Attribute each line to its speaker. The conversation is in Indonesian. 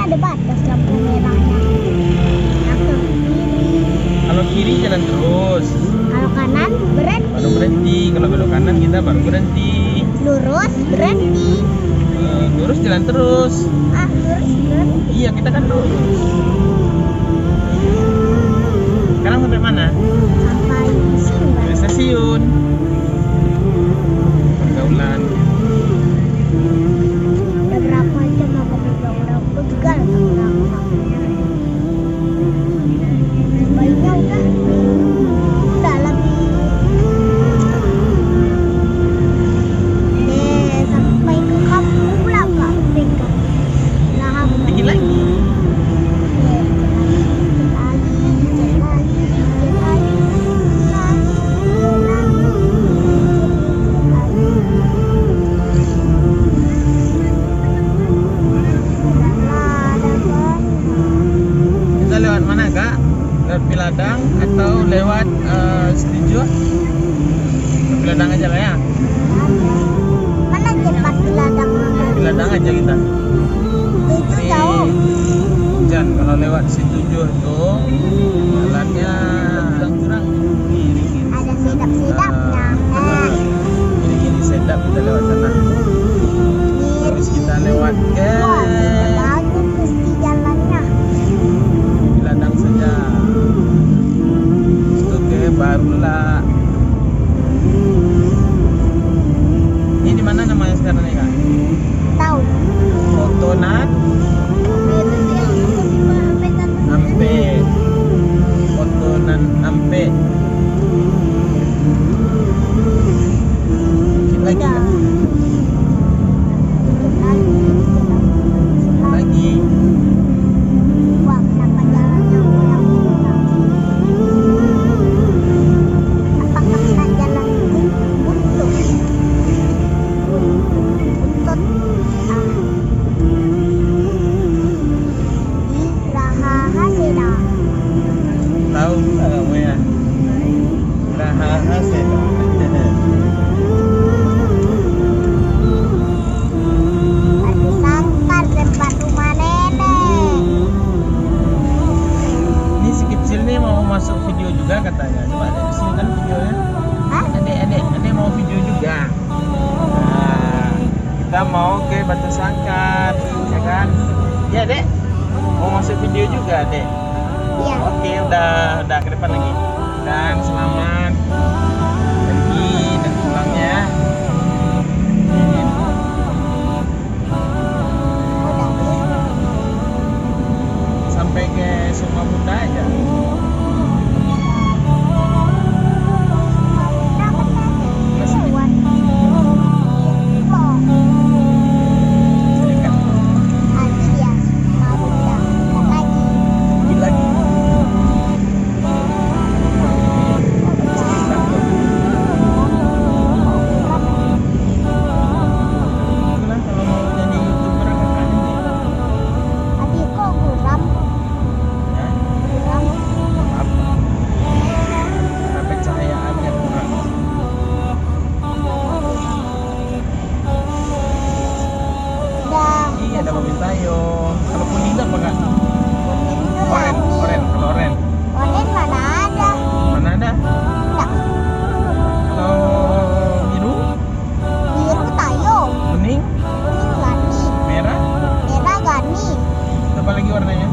Speaker 1: ada batas lampu merahnya. Nah, ke kiri.
Speaker 2: Kalau kiri jalan terus,
Speaker 1: Kalau kanan berhenti.
Speaker 2: baru berhenti. Kalau belok kanan kita baru berhenti.
Speaker 1: Lurus berhenti.
Speaker 2: Lurus jalan terus.
Speaker 1: Lurus berhenti.
Speaker 2: Iya, kita kan lurus. Sekarang sampai mana?
Speaker 1: Sampai di sini.
Speaker 2: Sampai stasiun. Pergaulan.
Speaker 1: Udah berapa jam aku pegang udah pegal bayinya udah lagi sampai ke kampung pula kak pegang nah
Speaker 2: Dikit lagi. Kita lewat mana kak? Lewat Piladang atau lewat Setuju? Ke Piladang aja lah ya.
Speaker 1: mana cepat ladang
Speaker 2: Piladang aja kita.
Speaker 1: itu jauh
Speaker 2: Hujan kalau lewat Setuju itu jalannya curang.
Speaker 1: ada sedap-sedapnya
Speaker 2: Gini sedap kita lewat sana. Terus kita lewat ke
Speaker 1: bagus mesti jalannya
Speaker 2: Piladang saja. Itu ke Barulah. Ini di mana namanya sekarang nih kak?
Speaker 1: tahu
Speaker 2: Fotonan Ampe. Fotonan Ampe. Dikit lagi kak. Dikit lagi.
Speaker 1: Wah, kenapa jalannya goyang-goyang? Apakah kita jalan buntut? Buntut. Raha Hasena.
Speaker 2: Tahu nggak kamu ya? Rahaha Seda.
Speaker 1: Ada sangkar depan rumah nenek.
Speaker 2: Ini si kecil nih mau masuk video juga katanya. Coba lihat di sini kan videonya.
Speaker 1: Hah?
Speaker 2: Adik mau video juga. Nah, kita mau ke Batu Sangkar, ya kan? Ya dek, mau masuk video juga dek.
Speaker 1: Iya.
Speaker 2: Oke, udah ke depan lagi. Dan selamat pergi dan pulangnya.
Speaker 1: Udah gitu.
Speaker 2: Sampai ke Sukma Bunda aja. Masih
Speaker 1: Lewat.
Speaker 2: sedekat
Speaker 1: Nanti dia mau udah lagi.
Speaker 2: dikit lagi. Habis kita tuh. Itulah kalau mau jadi YouTuber kakak ini.
Speaker 1: Tapi kok buram?
Speaker 2: Ya,
Speaker 1: Buram.
Speaker 2: apa? Karena pencahayaannya kurang.
Speaker 1: Udah.
Speaker 2: Iya, ada mobil tayo. Kalau kuning apa kak?
Speaker 1: Kuning itu
Speaker 2: Oren,
Speaker 1: lagi.
Speaker 2: kalau oren.
Speaker 1: Oren mana ada?
Speaker 2: Mana ada?
Speaker 1: Enggak.
Speaker 2: Kalau biru,
Speaker 1: Biru tayo.
Speaker 2: kuning,
Speaker 1: Kuning gani.
Speaker 2: merah,
Speaker 1: Merah gani.
Speaker 2: apa lagi warnanya?